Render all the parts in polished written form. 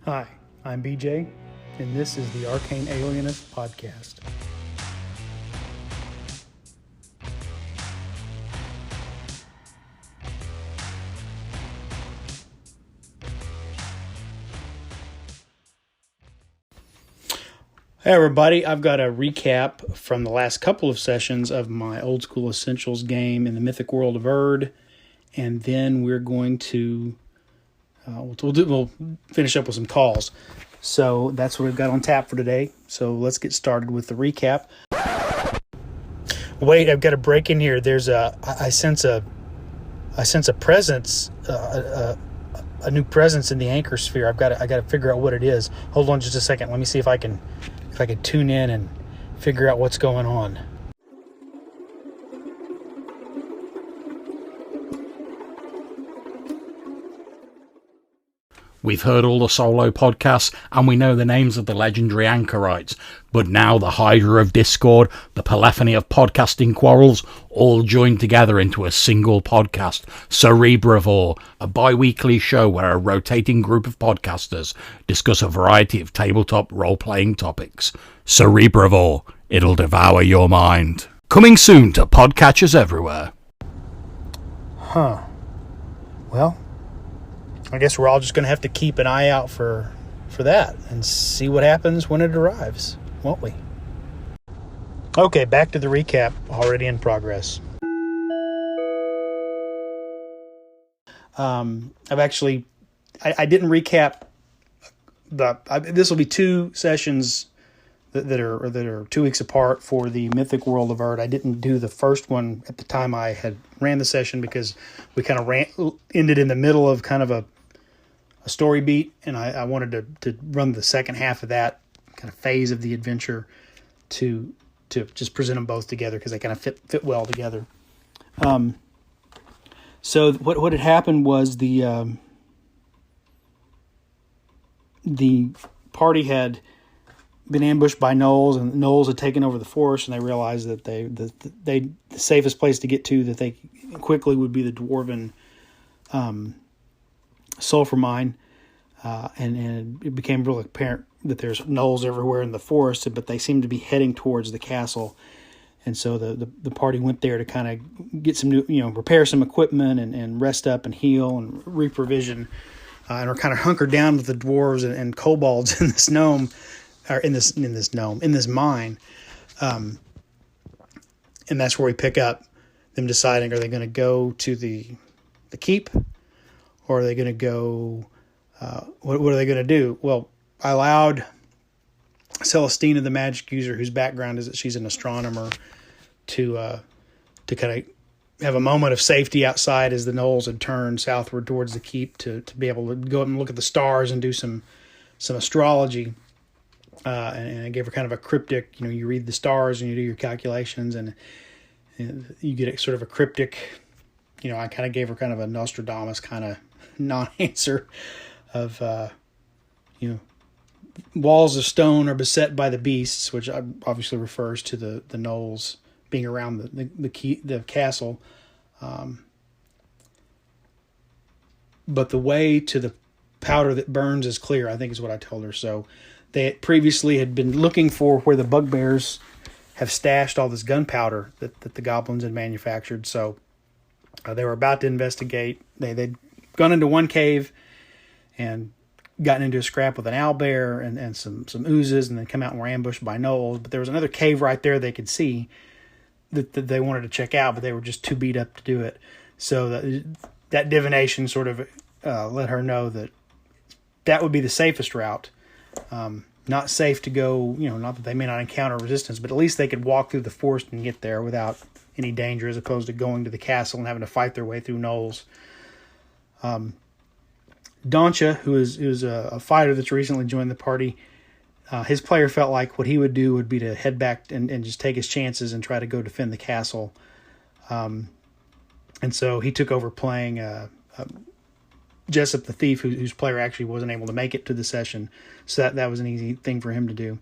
Hi, I'm BJ, and this is the Arcane Alienist Podcast. Hey everybody, I've got a recap from the last couple of sessions of my Old School Essentials game in the Mythic world of Erd, and then we're going to we'll finish up with some calls. So that's what we've got on tap for today. So let's get started with the recap. Wait, I've got a break in here. I sense a presence, a new presence in the anchor sphere. I got to figure out what it is. Hold on just a second. Let me see if I can tune in and figure out what's going on. We've heard all the solo podcasts, and we know the names of the legendary anchorites. But now the Hydra of Discord, the polyphony of podcasting quarrels, all joined together into a single podcast, Cerebrivore, a bi-weekly show where a rotating group of podcasters discuss a variety of tabletop role-playing topics. Cerebrivore, it'll devour your mind. Coming soon to podcatchers everywhere. Well, I guess we're all just going to have to keep an eye out for that and see what happens when it arrives, won't we? Okay, back to the recap, already in progress. I didn't recap this will be two sessions that are 2 weeks apart for the Mythic World of Erd. I didn't do the first one at the time I had ran the session because we kind of ended in the middle of kind of a story beat, and I wanted to run the second half of that kind of phase of the adventure to just present them both together because they kind of fit well together. So what had happened was the party had been ambushed by gnolls, and gnolls had taken over the forest, and they realized that the safest place to get to that they quickly would be the dwarven sulfur mine, and it became really apparent that there's gnolls everywhere in the forest, but they seemed to be heading towards the castle, and so the party went there to kind of get some new, repair some equipment and rest up and heal and reprovision, and are kind of hunkered down with the dwarves and kobolds in this gnome. Or in this mine, and that's where we pick up them deciding, are they going to go to the keep, or are they going to go? What are they going to do? Well, I allowed Celestina, the magic user, whose background is that she's an astronomer, to kind of have a moment of safety outside as the gnolls had turned southward towards the keep to be able to go up and look at the stars and do some astrology. And I gave her kind of a cryptic, you read the stars and you do your calculations and you get sort of a cryptic, I kind of gave her kind of a Nostradamus kind of non-answer of, walls of stone are beset by the beasts, which obviously refers to the gnolls being around the castle. But the way to the powder that burns is clear, I think is what I told her. So they previously had been looking for where the Bugbears have stashed all this gunpowder that the goblins had manufactured. So they were about to investigate. They'd gone into one cave and gotten into a scrap with an owlbear and some oozes, and then come out and were ambushed by gnolls. But there was another cave right there they could see that they wanted to check out, but they were just too beat up to do it. So that divination sort of let her know that would be the safest route. Not safe to go, not that they may not encounter resistance, but at least they could walk through the forest and get there without any danger, as opposed to going to the castle and having to fight their way through gnolls. Doncha, who is a fighter that's recently joined the party, his player felt like what he would do would be to head back and just take his chances and try to go defend the castle. And so he took over playing Jessup the Thief, whose player actually wasn't able to make it to the session. So that was an easy thing for him to do.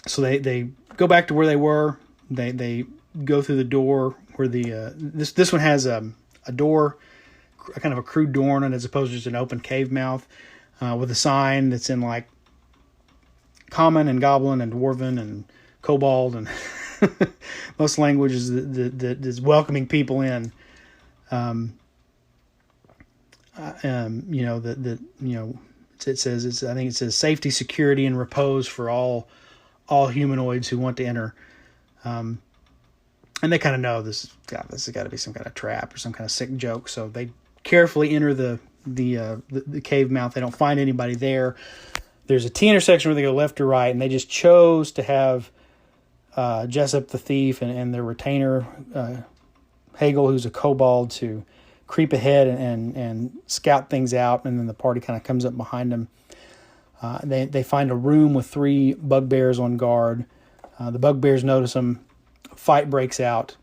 So they go back to where they were. They go through the door where this one has a door, a kind of a crude door on it, as opposed to just an open cave mouth. with a sign that's in like Common and Goblin and Dwarven and Kobold and most languages that is welcoming people in. It says I think it says safety, security, and repose for all humanoids who want to enter. And they kind of know this has got to be some kind of trap or some kind of sick joke, so they carefully enter the cave mouth. They don't find anybody there. There's a T intersection where they go left or right, and they just chose to have Jessup the thief and their retainer Hagel, who's a kobold, to creep ahead and scout things out, and then the party kind of comes up behind them. They find a room with 3 bugbears on guard. The bugbears notice them. A fight breaks out,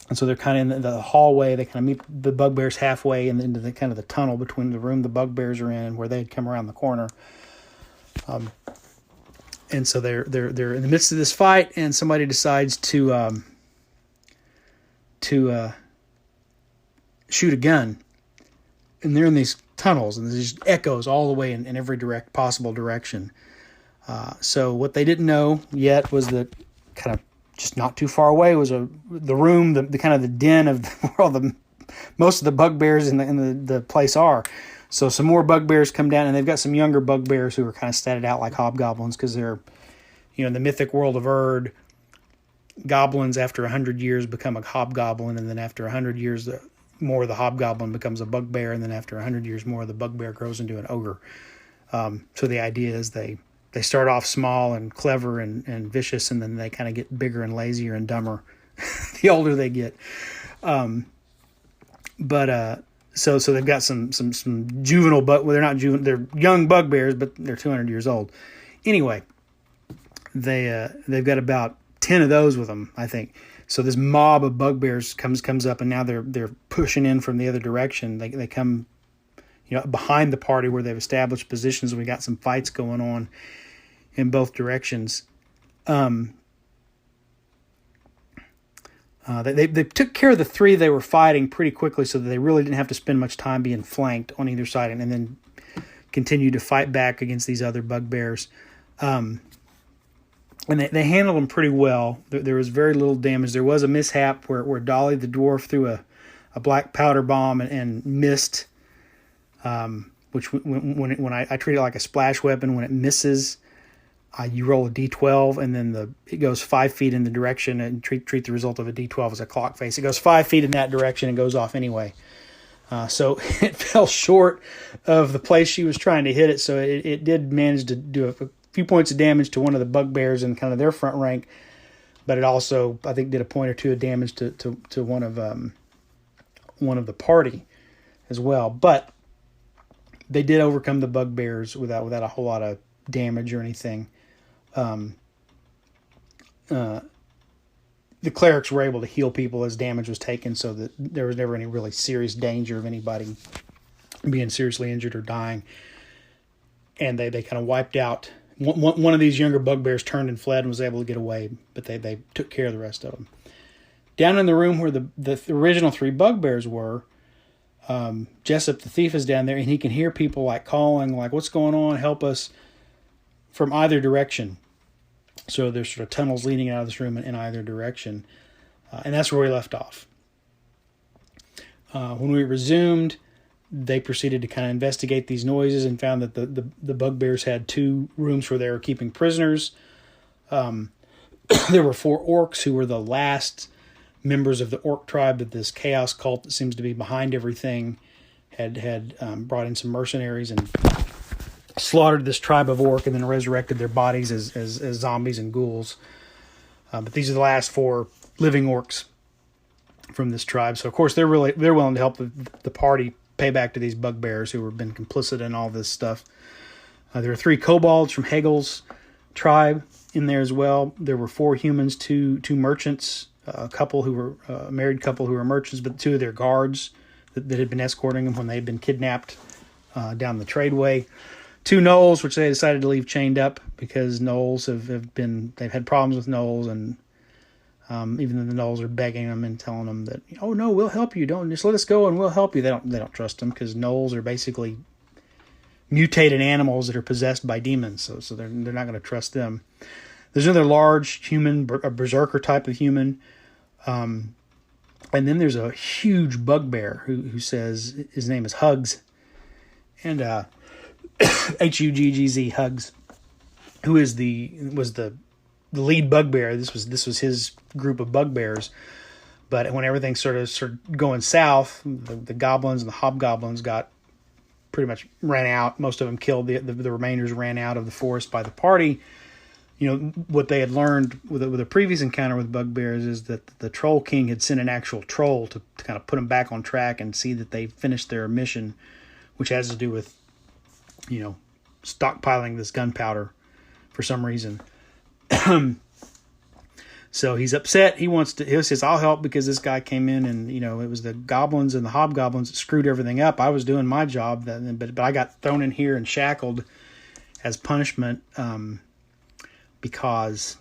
and so they're kind of in the hallway. They kind of meet the bugbears halfway into the kind of the tunnel between the room the bugbears are in and where they'd come around the corner. And so they're in the midst of this fight, and somebody decides to shoot a gun, and they're in these tunnels, and there's just echoes all the way in every possible direction. So what they didn't know yet was that kind of just not too far away was the room, the kind of the den of where all most of the bugbears in the place are. So some more bugbears come down, and they've got some younger bugbears who are kind of statted out like hobgoblins, because they're, in the mythic world of Erd, goblins after 100 years become a hobgoblin, and then after 100 years more, the hobgoblin becomes a bugbear, and then after 100 years more, the bugbear grows into an ogre. So the idea is they start off small and clever and vicious, and then they kind of get bigger and lazier and dumber the older they get. So they've got some juvenile, but they're not juvenile. They're young bugbears, but they're 200 years old. Anyway, they've got about 10 of those with them, I think. So this mob of bugbears comes up, and now they're pushing in from the other direction. They come, behind the party where they've established positions. We got some fights going on in both directions. They took care of the 3 they were fighting pretty quickly, so that they really didn't have to spend much time being flanked on either side, and then continue to fight back against these other bugbears. And they handled them pretty well. There was very little damage. There was a mishap where Dolly the dwarf threw a black powder bomb and missed, which when I treat it like a splash weapon. When it misses, you roll a d12, and then it goes 5 feet in the direction, and treat the result of a d12 as a clock face. It goes 5 feet in that direction and goes off anyway. So it fell short of the place she was trying to hit it. So it did manage to do a few points of damage to one of the bugbears in kind of their front rank, but it also, I think, did a point or two of damage to one of the party as well. But they did overcome the bugbears without a whole lot of damage or anything. The clerics were able to heal people as damage was taken, so that there was never any really serious danger of anybody being seriously injured or dying. And they kind of wiped out. One of these younger bugbears turned and fled and was able to get away, but they took care of the rest of them. Down in the room where the original 3 bugbears were, Jessup the thief is down there, and he can hear people like calling, like, "What's going on? Help us," from either direction. So there's sort of tunnels leading out of this room in either direction. And that's where we left off. When we resumed, they proceeded to kind of investigate these noises and found that the bugbears had 2 rooms where they were keeping prisoners. There were 4 orcs who were the last members of the orc tribe that this chaos cult that seems to be behind everything had brought in some mercenaries and slaughtered this tribe of orc and then resurrected their bodies as zombies and ghouls. But these are the last 4 living orcs from this tribe. So of course they're willing to help the party pay back to these bugbears who have been complicit in all this stuff. There are 3 kobolds from Hagel's tribe in there as well. There were 4 humans, 2 merchants, a couple who were a married couple who were merchants, but 2 of their guards that had been escorting them when they had been kidnapped down the tradeway. 2 gnolls, which they decided to leave chained up because gnolls they've had problems with gnolls, and even though the gnolls are begging them and telling them that, "Oh no, we'll help you. Don't just let us go and we'll help you." They don't trust them, because gnolls are basically mutated animals that are possessed by demons. So they're not going to trust them. There's another large human, a berserker type of human. And then there's a huge bugbear who says his name is Hugs. And Huggz, Hugs, who was the lead bugbear. This was his group of bugbears. But when everything started going south, the goblins and the hobgoblins got pretty much ran out. Most of them killed. The remainders ran out of the forest by the party. What they had learned with a previous encounter with bugbears is that the Troll King had sent an actual troll to kind of put them back on track and see that they finished their mission, which has to do with, stockpiling this gunpowder for some reason. So he's upset. He says, I'll help because this guy came in and, it was the goblins and the hobgoblins that screwed everything up. I was doing my job, but I got thrown in here and shackled as punishment because,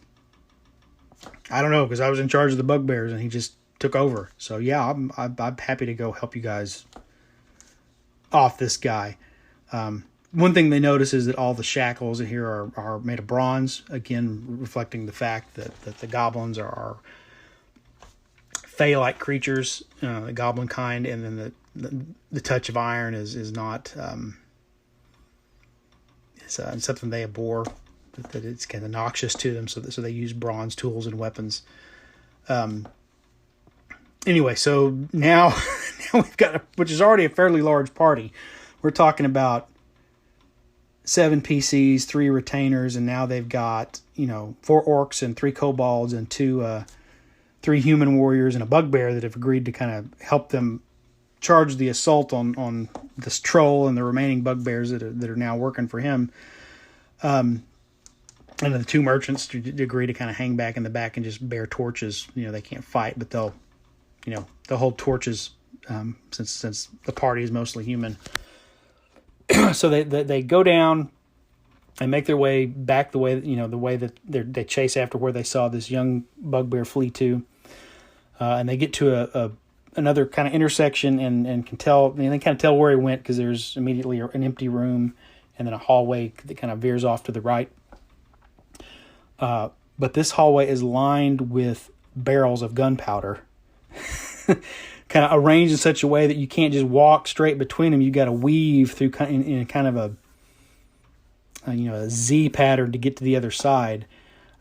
I don't know, because I was in charge of the bugbears and he just took over. So, yeah, I'm happy to go help you guys off this guy. One thing they notice is that all the shackles in here are made of bronze, again, reflecting the fact that the goblins are fey-like creatures, the goblin kind, and then the touch of iron is not it's something they abhor, that it's kind of noxious to them, so they use bronze tools and weapons. Anyway, so now we've got, which is already a fairly large party. We're talking about 7 PCs, 3 retainers, and now they've got 4 orcs and 3 kobolds and 3 human warriors and a bugbear that have agreed to kind of help them charge the assault on this troll and the remaining bugbears that are now working for him. And then the 2 merchants agree to kind of hang back in the back and just bear torches. They can't fight, but they'll hold torches since the party is mostly human. So they go down and make their way back the way that they chase after where they saw this young bugbear flee to, and they get to another kind of intersection and can tell. They kind of tell where he went because there's immediately an empty room and then a hallway that kind of veers off to the right. But this hallway is lined with barrels of gunpowder. Kind of arranged in such a way that you can't just walk straight between them. You got to weave through in kind of a Z pattern to get to the other side.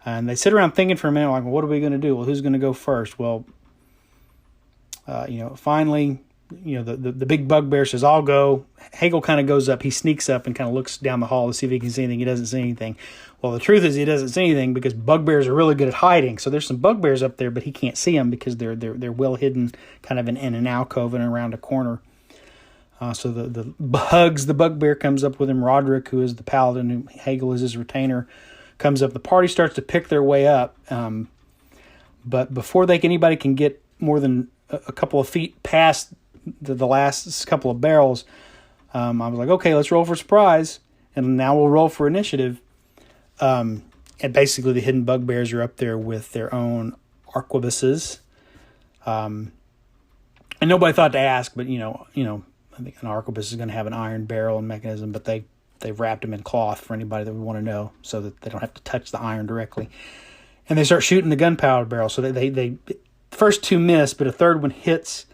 And they sit around thinking for a minute, like, well, what are we going to do? Well, who's going to go first? Well, finally, the big bugbear says, I'll go. Hagel kind of goes up. He sneaks up and kind of looks down the hall to see if he can see anything. He doesn't see anything. Well, the truth is he doesn't see anything because bugbears are really good at hiding. So there's some bugbears up there, but he can't see them because they're well hidden kind of in an alcove and around a corner. So the Hugs, the bugbear, comes up with him. Roderick, who is the paladin, who Hagel is his retainer, comes up. The party starts to pick their way up. But before anybody can get more than a couple of feet past the last couple of barrels, I was like, okay, let's roll for surprise. And now we'll roll for initiative. And basically the hidden bugbears are up there with their own arquebuses. And nobody thought to ask, but I think an arquebus is going to have an iron barrel and mechanism, but they've wrapped them in cloth for anybody that would want to know, so that they don't have to touch the iron directly. And they start shooting the gunpowder barrel. So they first 2 miss, but a third one hits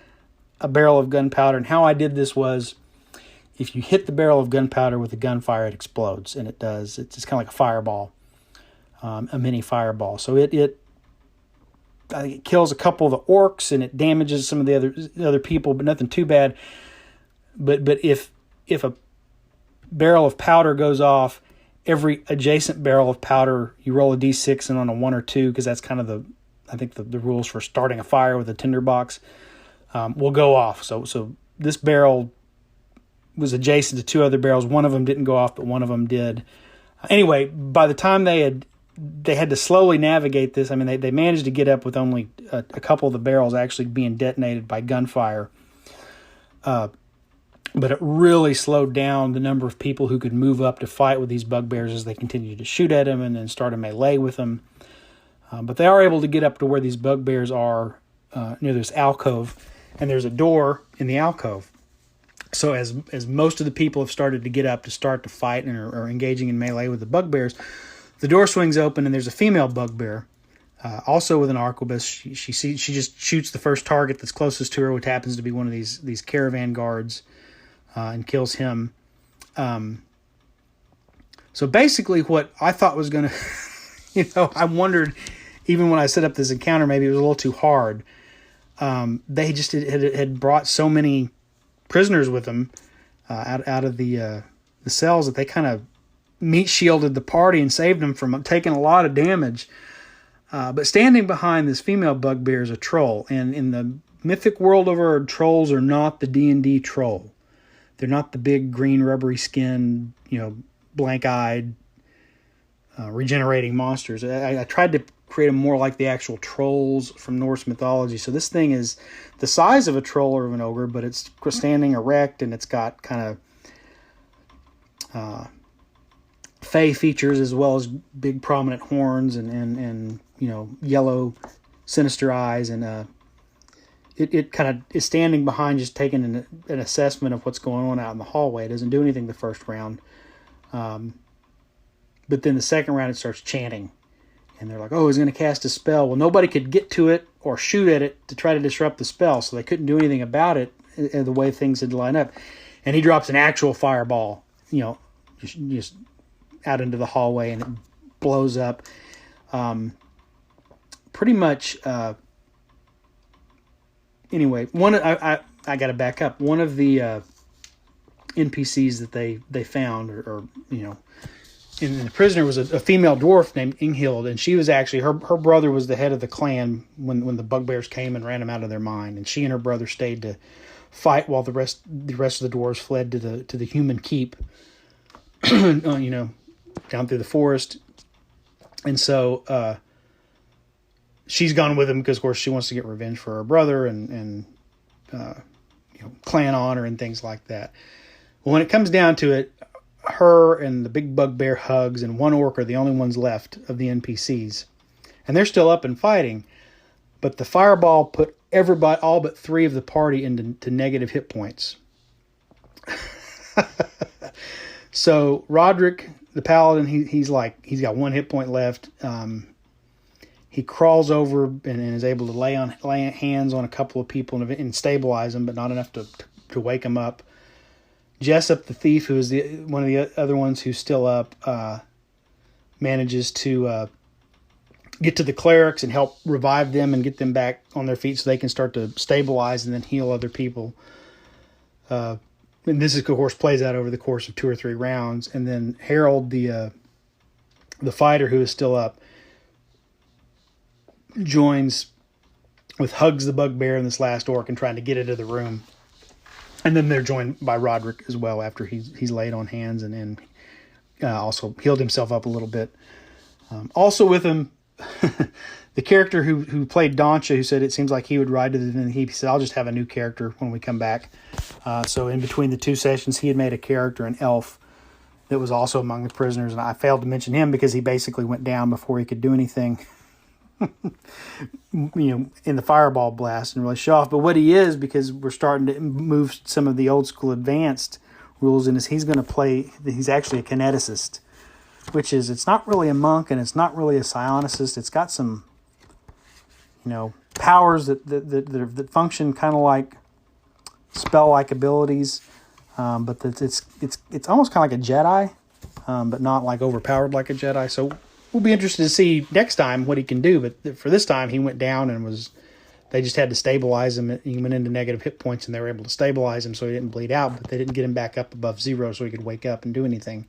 a barrel of gunpowder. And how I did this was, if you hit the barrel of gunpowder with a gunfire, it explodes, and it does. It's kind of like a fireball, a mini fireball. So I think it kills a couple of the orcs, and it damages some of the other people, but nothing too bad. But if a barrel of powder goes off, every adjacent barrel of powder, you roll a d6, and on a 1 or 2, because that's kind of the rules for starting a fire with a tinderbox, will go off. So this barrel was adjacent to 2 other barrels. One of them didn't go off, but one of them did. Anyway, by the time they had to slowly navigate this, I mean, they managed to get up with only a couple of the barrels actually being detonated by gunfire. But it really slowed down the number of people who could move up to fight with these bugbears as they continued to shoot at them and then start a melee with them. But they are able to get up to where these bugbears are near this alcove, and there's a door in the alcove. So as most of the people have started to get up to start to fight and are engaging in melee with the Bugbears, the door swings open and there's a female Bugbear, also with an arquebus. She just shoots the first target that's closest to her, which happens to be one of these caravan guards, and kills him. So basically, what I thought was going to, I wondered, even when I set up this encounter, maybe it was a little too hard. They just had brought so many prisoners with them out of the cells that they kind of meat shielded the party and saved them from taking a lot of damage. But standing behind this female Bugbear is a troll, and in the mythic world of our trolls are not the D&D troll. They're not the big green rubbery skinned, blank-eyed, regenerating monsters. I tried to create them more like the actual trolls from Norse mythology. So this thing is the size of a troll or of an ogre, but it's standing erect, and it's got kind of fey features as well as big prominent horns and yellow sinister eyes, and it kind of is standing behind, just taking an assessment of what's going on out in the hallway. It doesn't do anything the first round, but then the second round it starts chanting, and they're like, oh, he's going to cast a spell. Well, nobody could get to it or shoot at it to try to disrupt the spell, so they couldn't do anything about it the way things had lined up. And he drops an actual fireball, just out into the hallway, and it blows up. Pretty much. Anyway, I got to back up. One of the NPCs that they found, or in the prisoner, was a female dwarf named Inghild, and she was actually her brother was the head of the clan when the Bugbears came and ran them out of their mine, and she and her brother stayed to fight while the rest of the dwarves fled to the human keep, down through the forest, and so she's gone with him because, of course, she wants to get revenge for her brother and clan honor and things like that. Well, when it comes down to it, her and the big Bugbear Hugs and one orc are the only ones left of the NPCs, and they're still up and fighting. But the fireball put everybody, all but 3 of the party, into negative hit points. So Roderick, the paladin, he's got 1 hit point left. He crawls over and is able to lay hands on a couple of people and stabilize them, but not enough to wake them up. Jessup, the thief, who is one of the other ones who's still up, manages to get to the clerics and help revive them and get them back on their feet so they can start to stabilize and then heal other people. And this, of course, plays out over the course of 2 or 3 rounds. And then Harold, the fighter who is still up, joins with Hugs the Bugbear and this last orc and trying to get into the room. And then they're joined by Roderick as well after he's laid on hands and also healed himself up a little bit. Also with him, the character who played Doncha, who said it seems like he would ride to the... He said, I'll just have a new character when we come back. So in between the 2 sessions, he had made a character, an elf, that was also among the prisoners. And I failed to mention him because he basically went down before he could do anything in the fireball blast and really show off. But what he is, because we're starting to move some of the old school advanced rules in, is he's actually a kineticist, which is, it's not really a monk and it's not really a psionicist. It's got some powers that function kind of like spell-like abilities, but it's almost kind of like a Jedi, but not like overpowered like a Jedi. So we'll be interested to see next time what he can do. But for this time, he went down and they just had to stabilize him. He went into negative hit points and they were able to stabilize him so he didn't bleed out, but they didn't get him back up above 0 so he could wake up and do anything.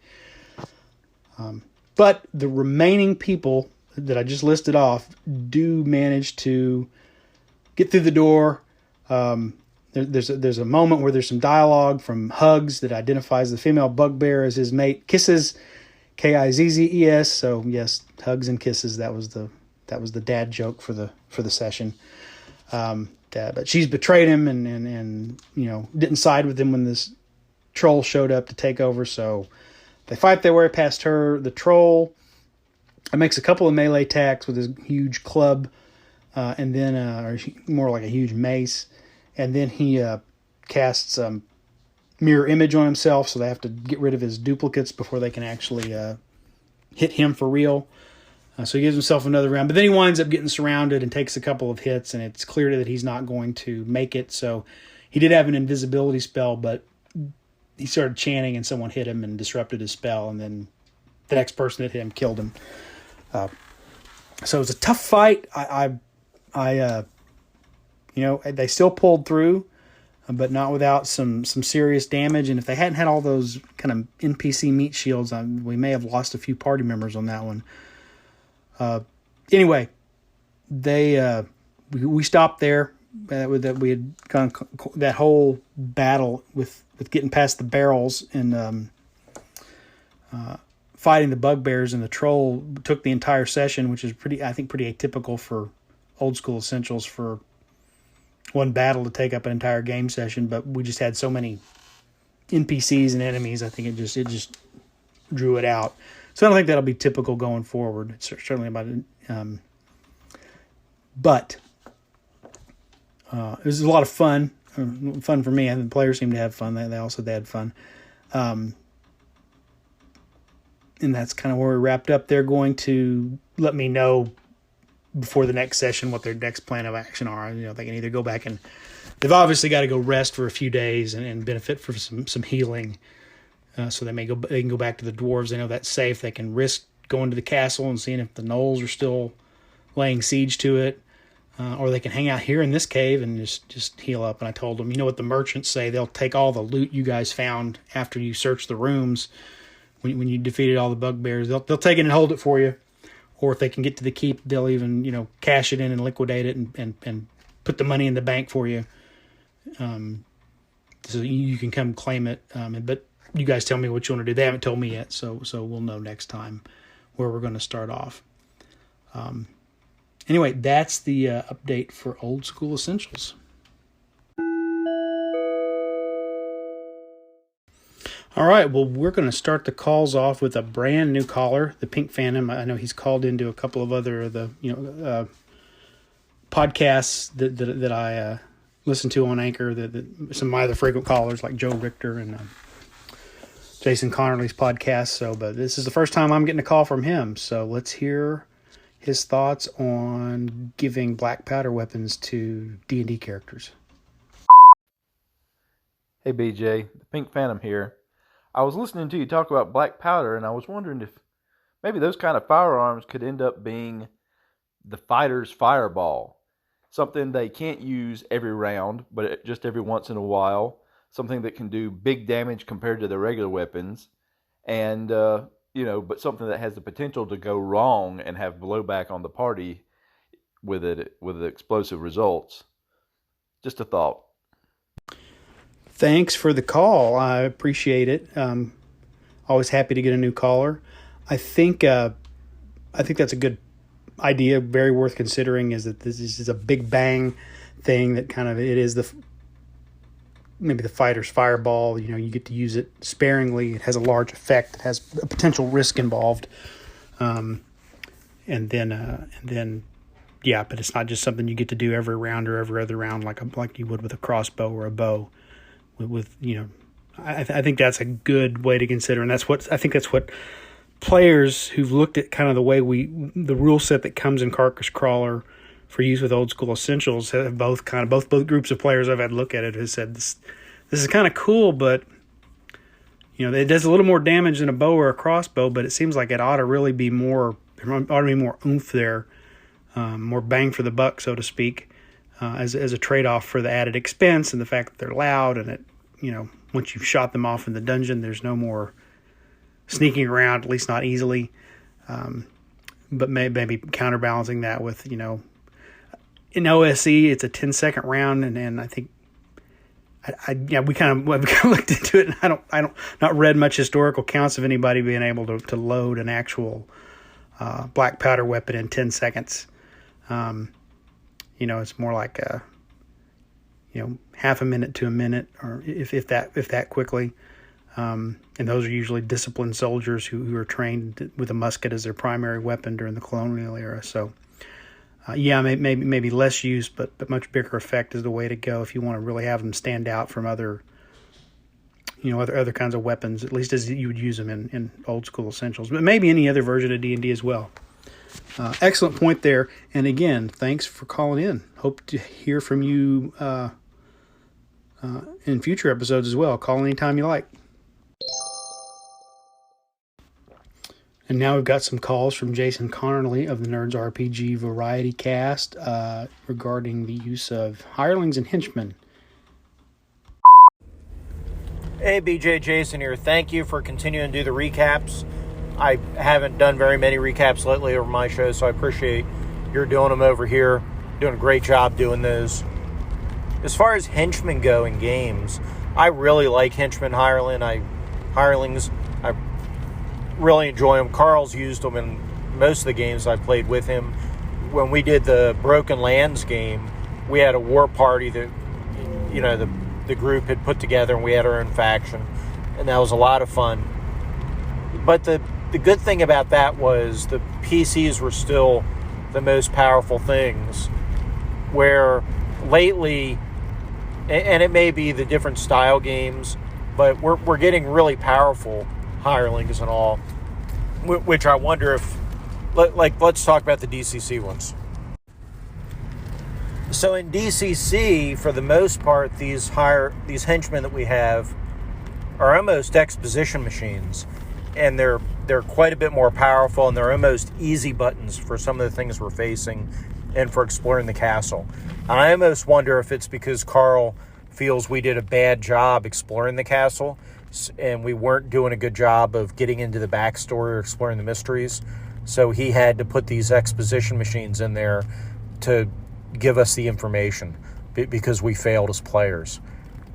But the remaining people that I just listed off do manage to get through the door. There's a moment where there's some dialogue from Hugs that identifies the female Bugbear as his mate. Kisses, Kizzes. So yes, Hugs and Kisses. That was the dad joke for the session. But she's betrayed him and didn't side with him when this troll showed up to take over. So they fight their way past her. The troll makes a couple of melee attacks with his huge club, and then or more like a huge mace, and then he casts mirror image on himself, so they have to get rid of his duplicates before they can actually hit him for real. So he gives himself another round, but then he winds up getting surrounded and takes a couple of hits, and it's clear that he's not going to make it. So he did have an invisibility spell, but he started chanting and someone hit him and disrupted his spell, and then the next person that hit him killed him. So it was a tough fight. They still pulled through, but not without some serious damage. And if they hadn't had all those kind of NPC meat shields, we may have lost a few party members on that one. Anyway, we stopped there. That we had gone that whole battle with getting past the barrels and fighting the Bugbears and the troll took the entire session, which is pretty atypical for old school Essentials for one battle to take up an entire game session. But we just had so many NPCs and enemies. I think it just drew it out. So I don't think that'll be typical going forward. It's certainly about it. But it was a lot of fun. Fun for me. I think the players seemed to have fun. They also had fun. And that's kind of where we wrapped up. They're going to let me know before the next session what their next plan of action are. They can either go back and they've obviously got to go rest for a few days and benefit from some healing. So they can go back to the dwarves. They know that's safe. They can risk going to the castle and seeing if the gnolls are still laying siege to it. Or they can hang out here in this cave and just heal up. And I told them, what the merchants say, they'll take all the loot you guys found after you search the rooms when you defeated all the Bugbears. They'll take it and hold it for you. Or if they can get to the keep, they'll even, cash it in and liquidate it and put the money in the bank for you. So you can come claim it. But you guys tell me what you want to do. They haven't told me yet, so we'll know next time where we're going to start off. Anyway, that's the update for Old School Essentials. All right, well, we're going to start the calls off with a brand new caller, the Pink Phantom. I know he's called into a couple of other of the podcasts that I listen to on Anchor. That some of my other frequent callers like Joe Richter and Jason Connerly's podcast. But this is the first time I'm getting a call from him. So let's hear his thoughts on giving black powder weapons to D&D characters. Hey BJ, the Pink Phantom here. I was listening to you talk about black powder, and I was wondering if maybe those kind of firearms could end up being the fighter's fireball. Something they can't use every round, but just every once in a while. Something that can do big damage compared to the regular weapons. And, but something that has the potential to go wrong and have blowback on the party with explosive results. Just a thought. Thanks for the call. I appreciate it. Always happy to get a new caller. I think that's a good idea. Very worth considering. Is that this is a big bang thing that kind of it is maybe the fighter's fireball. You get to use it sparingly. It has a large effect. It has a potential risk involved. And then, but it's not just something you get to do every round or every other round like you would with a crossbow or a bow. I think that's a good way to consider, and that's what players who've looked at kind of the way the rule set that comes in Carcass Crawler for use with Old School Essentials have both groups of players I've had look at it has said this is kind of cool, but it does a little more damage than a bow or a crossbow, but it seems like it ought to really be more oomph there, more bang for the buck, so to speak. As a trade-off for the added expense and the fact that they're loud and once you've shot them off in the dungeon, there's no more sneaking around, at least not easily. But maybe counterbalancing that with, in OSE, it's a 10-second round, and I think we kind of looked into it, and I don't not read much historical accounts of anybody being able to load an actual black powder weapon in 10 seconds. It's more like half a minute to a minute, or if that quickly. And those are usually disciplined soldiers who are trained with a musket as their primary weapon during the colonial era. So, maybe less use, but much bigger effect is the way to go if you want to really have them stand out from other other kinds of weapons, at least as you would use them in old school Essentials, but maybe any other version of D&D as well. Excellent point there. And again, thanks for calling in. Hope to hear from you in future episodes as well. Call anytime you like. And now we've got some calls from Jason Connerly of the Nerds RPG Variety Cast regarding the use of hirelings and henchmen. Hey, BJ, Jason here. Thank you for continuing to do the recaps. I haven't done very many recaps lately over my show, so I appreciate you're doing them over here. Doing a great job doing those. As far as henchmen go in games, I really like henchmen hirelings. I really enjoy them. Carl's used them in most of the games I've played with him. When we did the Broken Lands game, we had a war party that, the group had put together, and we had our own faction, and that was a lot of fun. But the good thing about that was the PCs were still the most powerful things, where lately, and it may be the different style games, but we're getting really powerful hirelings and all, which I wonder if, let's talk about the DCC ones. So in DCC, for the most part, these henchmen that we have are almost exposition machines, and they're quite a bit more powerful, and they're almost easy buttons for some of the things we're facing and for exploring the castle. And I almost wonder if it's because Carl feels we did a bad job exploring the castle, and we weren't doing a good job of getting into the backstory or exploring the mysteries. So he had to put these exposition machines in there to give us the information because we failed as players.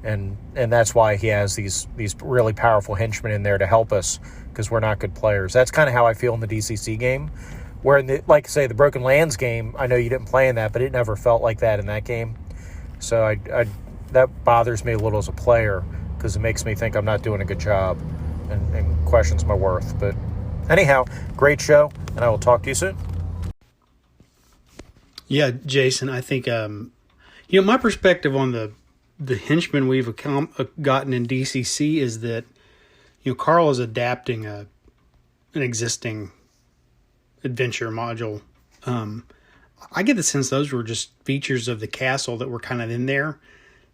And that's why he has these really powerful henchmen in there to help us, because we're not good players. That's kind of how I feel in the DCC game. Where in the Broken Lands game, I know you didn't play in that, but it never felt like that in that game. So I that bothers me a little as a player, because it makes me think I'm not doing a good job and questions my worth. But anyhow, great show, and I will talk to you soon. Yeah, Jason, I think my perspective on the henchmen we've gotten in DCC is that Carl is adapting an existing adventure module. I get the sense those were just features of the castle that were kind of in there,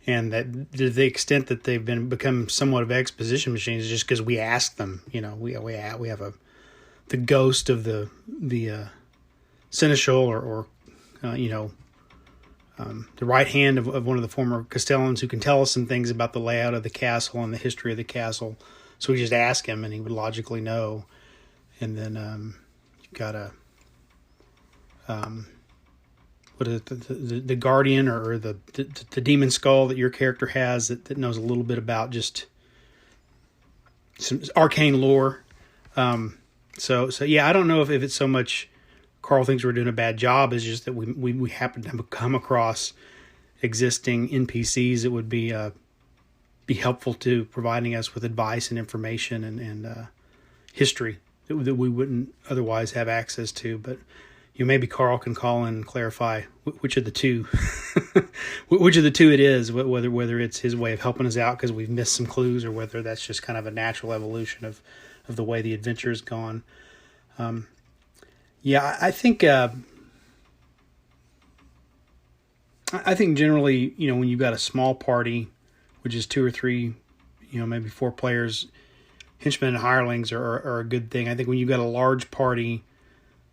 and that to the extent that they've become somewhat of exposition machines, just because we asked them. We have the ghost of the seneschal or the right hand of one of the former Castellans, who can tell us some things about the layout of the castle and the history of the castle. So we just ask him, and he would logically know. And then you've got the guardian or the demon skull that your character has that knows a little bit about just some arcane lore. So yeah, I don't know if it's so much Carl thinks we're doing a bad job, is just that we happen to come across existing NPCs that would be helpful to providing us with advice and information and history that we wouldn't otherwise have access to. But maybe Carl can call in and clarify which of the two it is, whether it's his way of helping us out because we've missed some clues, or whether that's just kind of a natural evolution of the way the adventure has gone. Yeah, I think generally, when you've got a small party, which is 2 or 3, maybe 4 players, henchmen and hirelings are a good thing. I think when you've got a large party,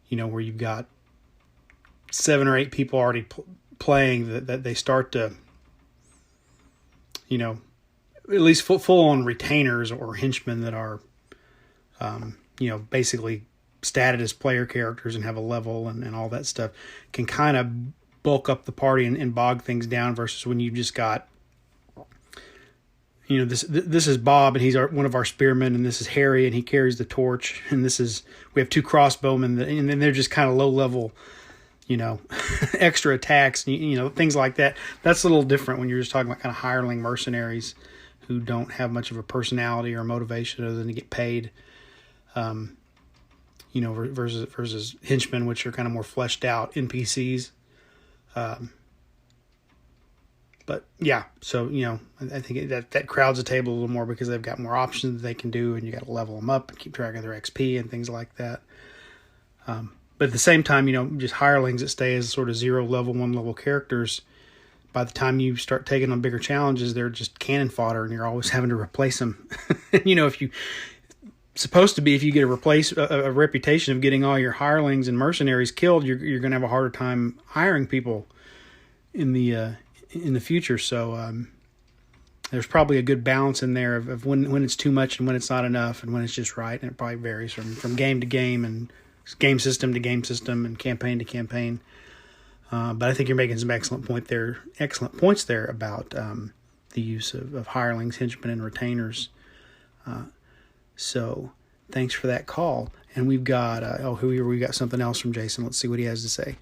where you've got 7 or 8 people already playing, that they start to, at least full on retainers or henchmen that are, basically statted as player characters and have a level and all that stuff, can kind of bulk up the party and bog things down, versus when you've just got, this is Bob and he's one of our spearmen, and this is Harry and he carries the torch, and we have 2 crossbowmen and then they're just kind of low level, extra attacks, things like that. That's a little different when you're just talking about kind of hireling mercenaries who don't have much of a personality or motivation other than to get paid. Versus henchmen, which are kind of more fleshed out NPCs. But yeah, so I think that crowds the table a little more because they've got more options that they can do, and you got to level them up and keep track of their XP and things like that. But at the same time, just hirelings that stay as sort of 0 level, 1 level characters, by the time you start taking on bigger challenges, they're just cannon fodder, and you're always having to replace them. If you get a reputation of getting all your hirelings and mercenaries killed, you're going to have a harder time hiring people in the future. So there's probably a good balance in there of when it's too much and when it's not enough, and when it's just right. And it probably varies from game to game and game system to game system and campaign to campaign. But I think you're making some excellent points there about the use of hirelings, henchmen, and retainers. So thanks for that call. And we've got we got something else from Jason. Let's see what he has to say.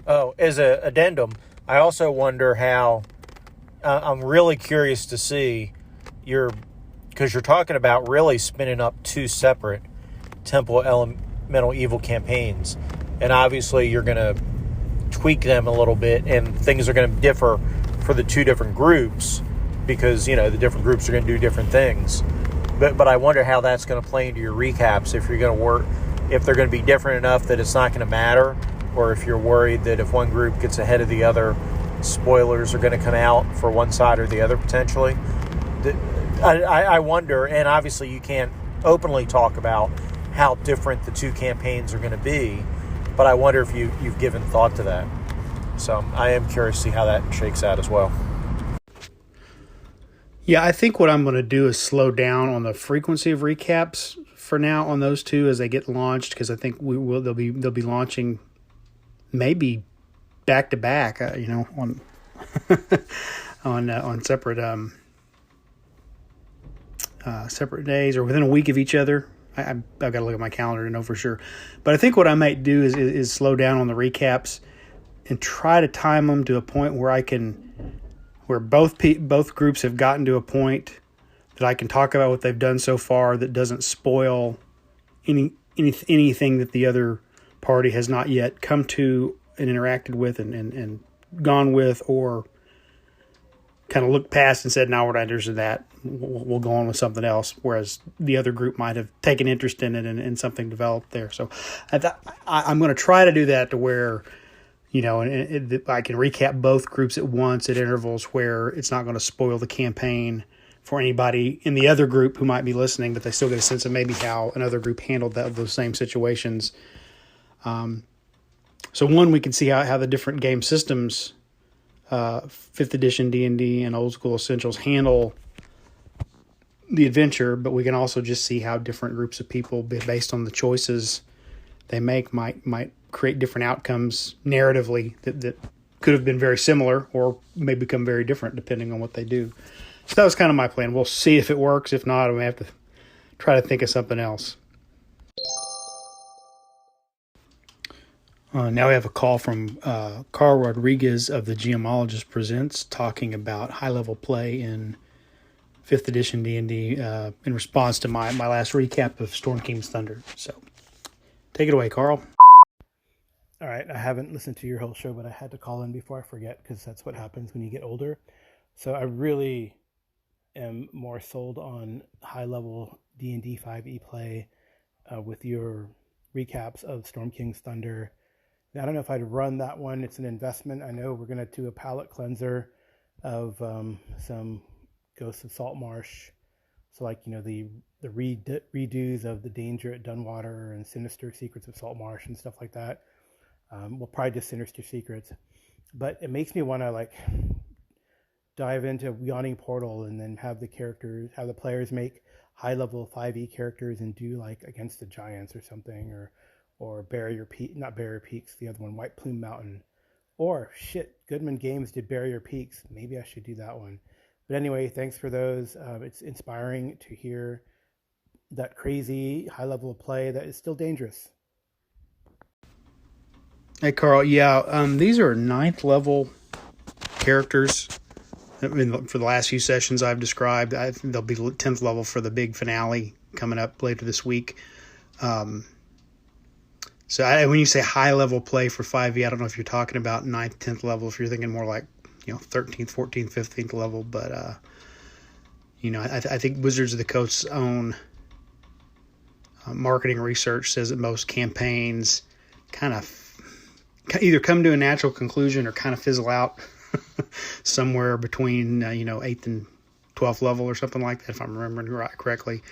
Oh, as an addendum, I also wonder how. I'm really curious to see because you're talking about really spinning up 2 separate Temple Elemental Evil campaigns, and obviously you're going to tweak them a little bit, and things are going to differ for the 2 different groups because the different groups are going to do different things. But I wonder how that's going to play into your recaps, if you're going to if they're going to be different enough that it's not going to matter, or if you're worried that if one group gets ahead of the other, spoilers are going to come out for one side or the other potentially. I wonder, and obviously you can't openly talk about how different the 2 campaigns are going to be, but I wonder if you've given thought to that. So I am curious to see how that shakes out as well. Yeah, I think what I'm going to do is slow down on the frequency of recaps for now on those 2 as they get launched, because I think they'll be launching maybe back to back, on on separate separate days or within a week of each other. I've got to look at my calendar to know for sure. But I think what I might do is slow down on the recaps and try to time them to a point where both groups have gotten to a point that I can talk about what they've done so far that doesn't spoil anything that the other party has not yet come to and interacted with and gone with, or kind of looked past and said, now we're not interested in that. We'll go on with something else. Whereas the other group might have taken interest in it and something developed there. So I'm going to try to do that to where, I can recap both groups at once at intervals where it's not going to spoil the campaign for anybody in the other group who might be listening, but they still get a sense of maybe how another group handled those same situations. So one, we can see how the different game systems, 5th edition D&D and Old School Essentials, handle the adventure, but we can also just see how different groups of people, based on the choices they make, might create different outcomes narratively that could have been very similar or may become very different depending on what they do. So that was kind of my plan. We'll see if it works. If not, we have to try to think of something else. Now we have a call from Carl Rodriguez of the Geomologist Presents, talking about high-level play in 5th edition D&D in response to my last recap of Storm King's Thunder. So take it away, Carl. All right, I haven't listened to your whole show, but I had to call in before I forget, because that's what happens when you get older. So I really am more sold on high-level D&D 5e play with your recaps of Storm King's Thunder. Now, I don't know if I'd run that one. It's an investment. I know we're going to do a palate cleanser of some Ghosts of Saltmarsh. So like, the redos of The Danger at Dunwater and Sinister Secrets of Saltmarsh and stuff like that. We'll probably do Sinister Secrets. But it makes me want to dive into Yawning Portal and then have the players make high-level 5e characters and do Against the Giants or something, or Barrier Peak, not Barrier Peaks, the other one, White Plume Mountain. Or, Goodman Games did Barrier Peaks. Maybe I should do that one. But anyway, thanks for those. It's inspiring to hear that crazy high level of play that is still dangerous. Hey, Carl. Yeah, these are 9th level characters. For the last few sessions I've described, I think they'll be 10th level for the big finale coming up later this week. So when you say high level play for 5e, I don't know if you're talking about 9th, 10th level, if you're thinking more like 13th, 14th, 15th level. But I think Wizards of the Coast's own marketing research says that most campaigns kind of either come to a natural conclusion or kind of fizzle out somewhere between 8th and 12th level or something like that, if I'm remembering correctly.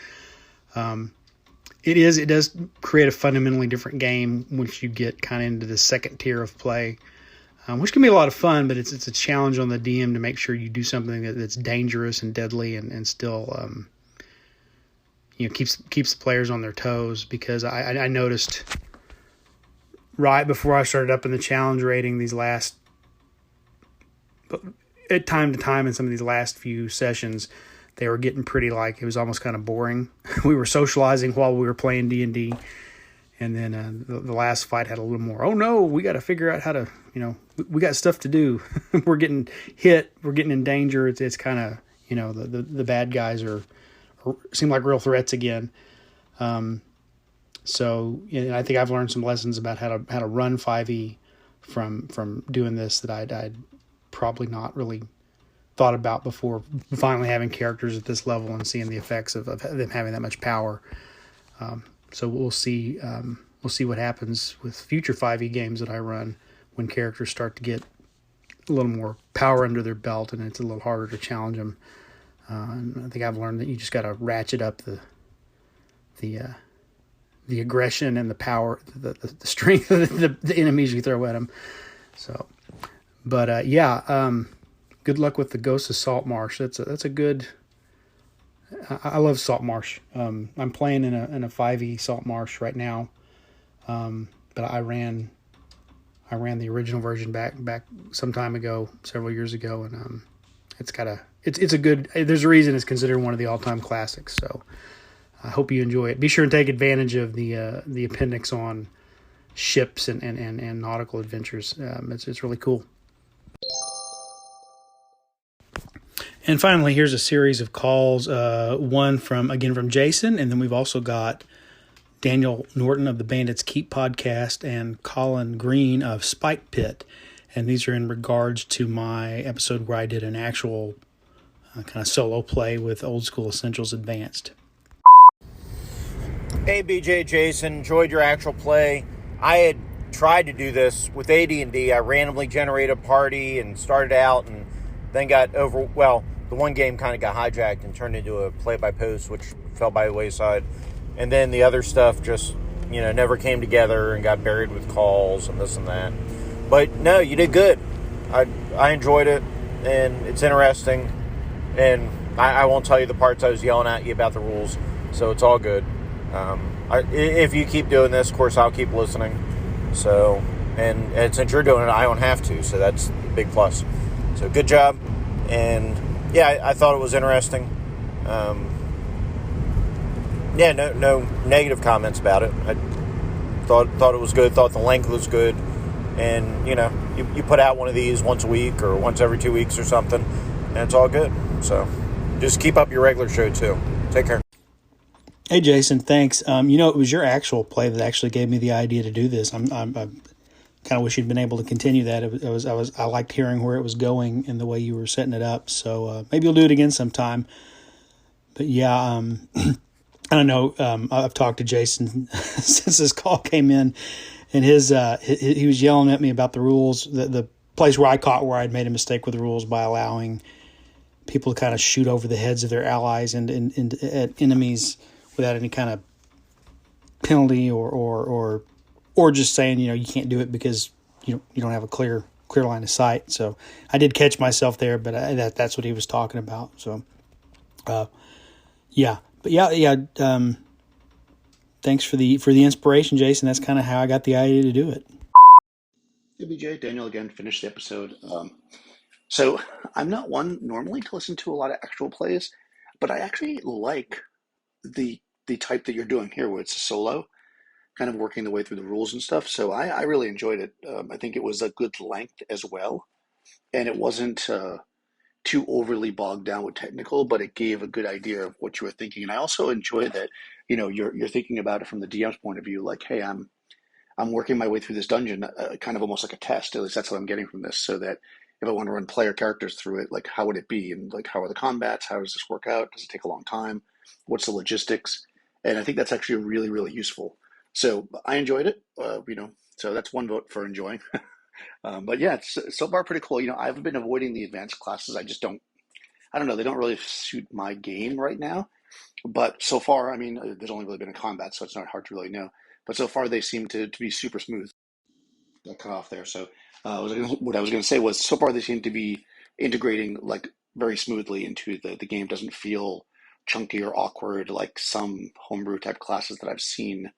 It does create a fundamentally different game once you get kind of into the second tier of play, which can be a lot of fun, but it's a challenge on the DM to make sure you do something that's dangerous and deadly and still keeps the players on their toes. Because I noticed right before I started up in the challenge rating at time to time in some of these last few sessions, they were getting pretty, like, it was almost kind of boring. We were socializing while we were playing D&D, and then the last fight had a little more, oh no, we got to figure out how to, we got stuff to do. We're getting hit, we're getting in danger. It's kind of, the bad guys seem like real threats again. So I think I've learned some lessons about how to run 5e from doing this that I'd probably not really thought about before finally having characters at this level and seeing the effects of them having that much power. So we'll see what happens with future 5e games that I run when characters start to get a little more power under their belt and it's a little harder to challenge them. And I think I've learned that you just got to ratchet up the aggression and the power, the strength of the enemies you throw at them. So, but good luck with the Ghost of Saltmarsh. That's a good. I love Saltmarsh. I'm playing in a 5e Saltmarsh right now, but I ran the original version back some time ago, several years ago, and it's a good. There's a reason it's considered one of the all-time classics. So I hope you enjoy it. Be sure and take advantage of the appendix on ships and nautical adventures. It's really cool. And finally, here's a series of calls, one from Jason, and then we've also got Daniel Norton of the Bandits Keep podcast and Colin Green of Spike Pit. And these are in regards to my episode where I did an actual kind of solo play with Old School Essentials Advanced. Hey, BJ, Jason, enjoyed your actual play. I had tried to do this with AD&D. I randomly generated a party and started out and then got the one game kind of got hijacked and turned into a play-by-post, which fell by the wayside. And then the other stuff just, never came together and got buried with calls and this and that. But no, you did good. I enjoyed it, and it's interesting. And I won't tell you the parts I was yelling at you about the rules, so it's all good. If you keep doing this, of course, I'll keep listening. So, and since you're doing it, I don't have to, so that's a big plus. So good job. And yeah, I thought it was interesting. No negative comments about it. I thought it was good. Thought the length was good. And you put out one of these once a week or once every 2 weeks or something, and it's all good. So just keep up your regular show too. Take care. Hey Jason, thanks. It was your actual play that actually gave me the idea to do this. I kind of wish you'd been able to continue that. I liked hearing where it was going and the way you were setting it up. So maybe you'll do it again sometime. But yeah, I don't know. I've talked to Jason since this call came in, and he was yelling at me about the rules. The place where I'd made a mistake with the rules by allowing people to kind of shoot over the heads of their allies and at enemies without any kind of penalty or just saying, you can't do it because you don't have a clear line of sight. So I did catch myself there, but that's what he was talking about. So, yeah. Thanks for the inspiration, Jason. That's kind of how I got the idea to do it. Hey, BJ, Daniel again. Finished the episode. So I'm not one normally to listen to a lot of actual plays, but I actually like the type that you're doing here, where it's a solo, kind of working the way through the rules and stuff. So I really enjoyed it. I think it was a good length as well, and it wasn't too overly bogged down with technical, but it gave a good idea of what you were thinking. And I also enjoy that you're thinking about it from the DM's point of view, like, hey, I'm working my way through this dungeon, kind of almost like a test. At least that's what I'm getting from this, so that if I want to run player characters through it, like how would it be, and like how are the combats? How does this work out? Does it take a long time? What's the logistics? And I think that's actually really, really useful. So I enjoyed it. So that's one vote for enjoying. But yeah, it's so far pretty cool. I've been avoiding the advanced classes. I don't know. They don't really suit my game right now. But so far, I mean, there's only really been a combat, so it's not hard to really know. But so far, they seem to be super smooth. Got cut off there. So what I was going to say was, so far they seem to be integrating like very smoothly into the game. Doesn't feel chunky or awkward like some homebrew type classes that I've seen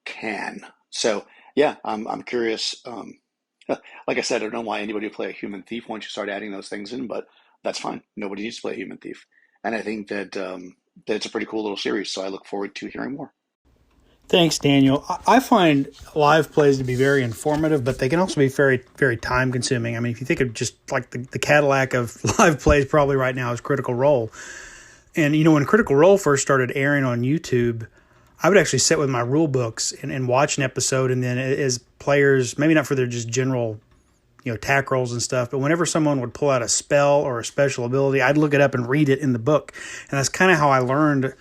can. So yeah, I'm curious. Like I said, I don't know why anybody would play a human thief once you start adding those things in, but that's fine. Nobody needs to play a human thief, and I think that that it's a pretty cool little series. So I look forward to hearing more. Thanks, Daniel. I find live plays to be very informative, but they can also be very, very time consuming. I mean, if you think of just like the Cadillac of live plays probably right now is Critical Role. And, when Critical Role first started airing on YouTube, I would actually sit with my rule books and watch an episode. And then as players, maybe not for their just general, attack rolls and stuff, but whenever someone would pull out a spell or a special ability, I'd look it up and read it in the book. And that's kind of how I learned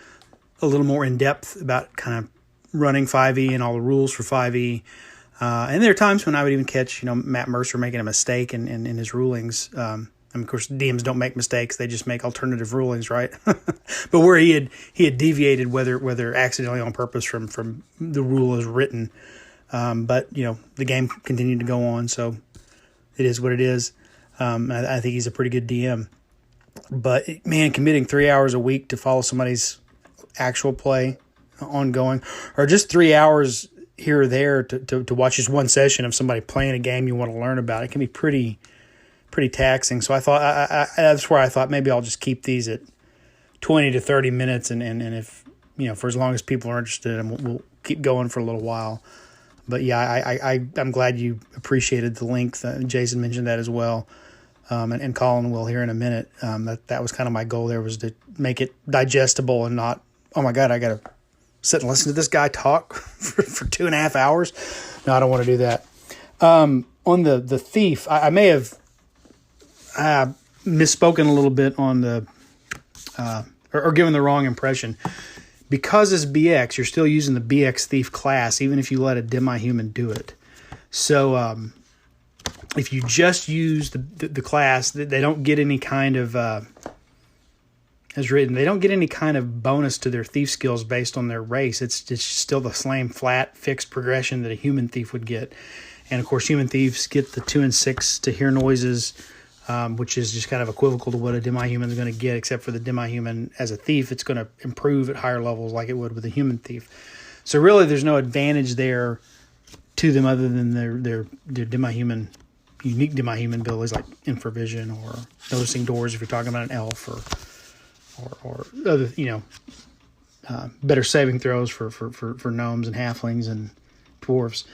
a little more in depth about kind of running 5e and all the rules for 5e. And there are times when I would even catch, Matt Mercer making a mistake in his rulings. And of course, DMs don't make mistakes; they just make alternative rulings, right? But where he had deviated, whether accidentally on purpose from the rule as written. But the game continued to go on, so it is what it is. I think he's a pretty good DM. But man, committing 3 hours a week to follow somebody's actual play ongoing, or just 3 hours here or there to watch just one session of somebody playing a game you want to learn about, it can be pretty taxing. So I thought that's where I thought maybe I'll just keep these at 20 to 30 minutes, and if for as long as people are interested, and we'll keep going for a little while. But yeah, I'm glad you appreciated the length. Jason mentioned that as well, and Colin will here in a minute. That was kind of my goal there, was to make it digestible and not, oh my God, I got to sit and listen to this guy talk for 2.5 hours. No, I don't want to do that. On the thief, I may have misspoken a little bit on the or given the wrong impression. Because it's BX, you're still using the BX thief class, even if you let a demi-human do it. So if you just use the class, they don't get any kind of as written, they don't get any kind of bonus to their thief skills based on their race. It's still the same flat, fixed progression that a human thief would get. And, of course, human thieves get the 2 and 6 to hear noises, which is just kind of equivocal to what a demi-human is going to get, except for the demi-human as a thief, it's going to improve at higher levels like it would with a human thief. So really there's no advantage there to them other than their demi-human, unique demi-human abilities like infravision or noticing doors if you're talking about an elf, or other, better saving throws for gnomes and halflings and dwarves.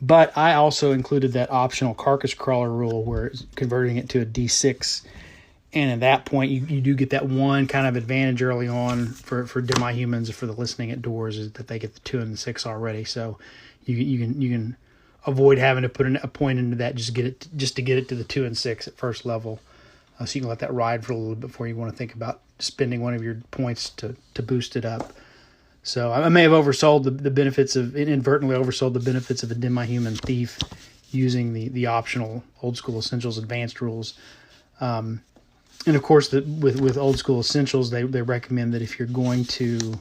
But I also included that optional carcass crawler rule where it's converting it to a D6. And at that point, you do get that one kind of advantage early on for demi-humans, for the listening at doors, is that they get the 2 and the 6 already. So you can avoid having to put a point into that just to get it to the 2 and 6 at first level. So you can let that ride for a little bit before you want to think about spending one of your points to boost it up. So I may have inadvertently oversold the benefits of a demi-human thief using the optional Old School Essentials advanced rules. And of course, with Old School Essentials, they recommend that if you're going to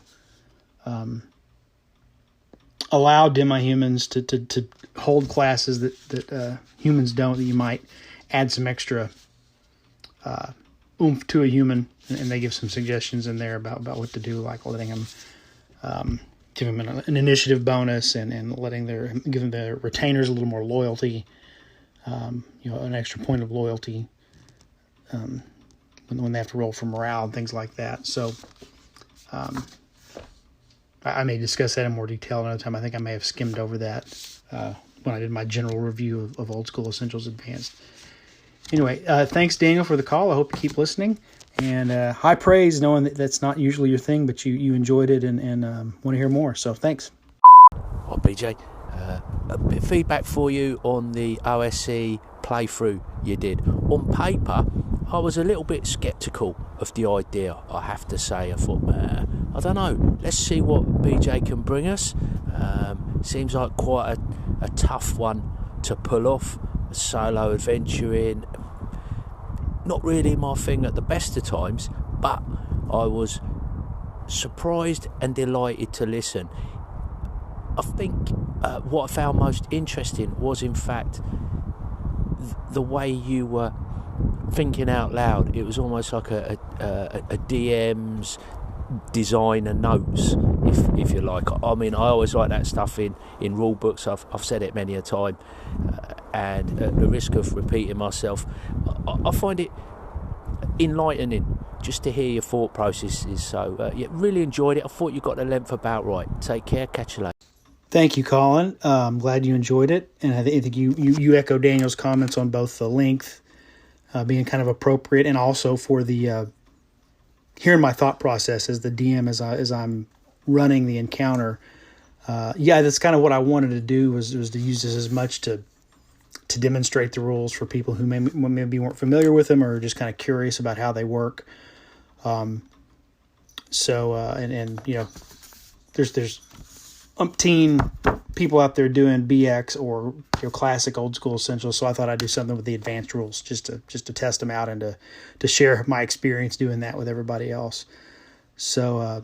allow demi-humans to hold classes that humans don't, that you might add some extra oomph to a human, and they give some suggestions in there about what to do, like letting them give them an initiative bonus, and giving their retainers a little more loyalty, an extra point of loyalty when they have to roll for morale and things like that. So I may discuss that in more detail another time. I think I may have skimmed over that when I did my general review of Old School Essentials Advanced. Anyway, thanks, Daniel, for the call. I hope you keep listening. And high praise, knowing that that's not usually your thing, but you enjoyed it and want to hear more. So thanks. Well, BJ, A bit of feedback for you on the OSC playthrough you did. On paper, I was a little bit sceptical of the idea, I have to say. I thought, I don't know, let's see what BJ can bring us. Seems like quite a tough one to pull off, a solo adventuring. Not really my thing at the best of times, but I was surprised and delighted to listen. I think what I found most interesting was, in fact, the way you were thinking out loud. It was almost like a DM's designer notes, if you like. I mean, I always like that stuff in rule books. I've said it many a time, and at the risk of repeating myself, I find it enlightening just to hear your thought processes. So yeah, really enjoyed it. I thought you got the length about right. Take care, catch you later. Thank you, Colin. I'm glad you enjoyed it, and I think you echo Daniel's comments on both the length being kind of appropriate, and also for the hearing my thought process as the DM as I'm running the encounter. Yeah, that's kind of what I wanted to do was to use this as much to demonstrate the rules for people who maybe weren't familiar with them or just kind of curious about how they work. So you know, there's umpteen people out there doing BX or classic old school essentials. So I thought I'd do something with the advanced rules just to test them out and to share my experience doing that with everybody else. So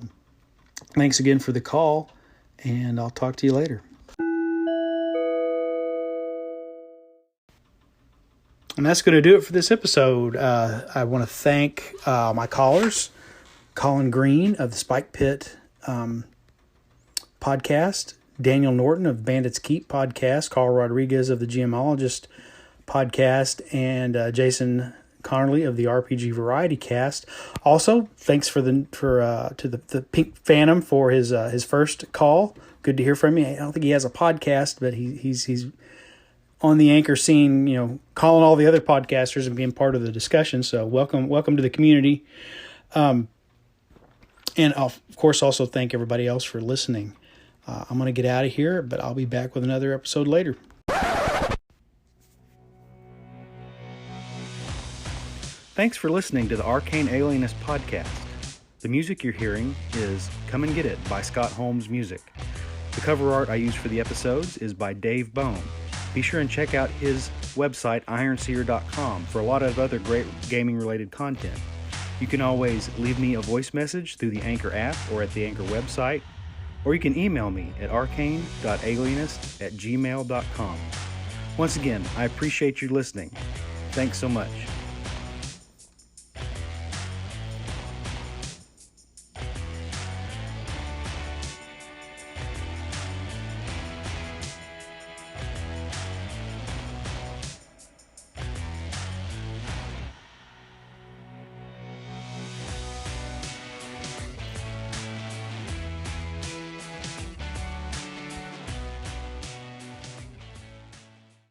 thanks again for the call, and I'll talk to you later. And that's going to do it for this episode. I want to thank my callers, Colin Green of the Spike Pit podcast, Daniel Norton of Bandits Keep podcast, Carl Rodriguez of the Gemologist podcast, and Jason Connerly of the RPG Variety Cast. Also, thanks to the Pink Phantom for his first call. Good to hear from you. I don't think he has a podcast, but he's on the Anchor scene, calling all the other podcasters and being part of the discussion. So welcome to the community. And I'll, of course, also thank everybody else for listening. I'm going to get out of here, but I'll be back with another episode later. Thanks for listening to the Arcane Alienist podcast. The music you're hearing is Come and Get It by Scott Holmes Music. The cover art I use for the episodes is by Dave Bone. Be sure and check out his website, ironseer.com, for a lot of other great gaming-related content. You can always leave me a voice message through the Anchor app or at the Anchor website, or you can email me at arcane.alienist@gmail.com. Once again, I appreciate you listening. Thanks so much.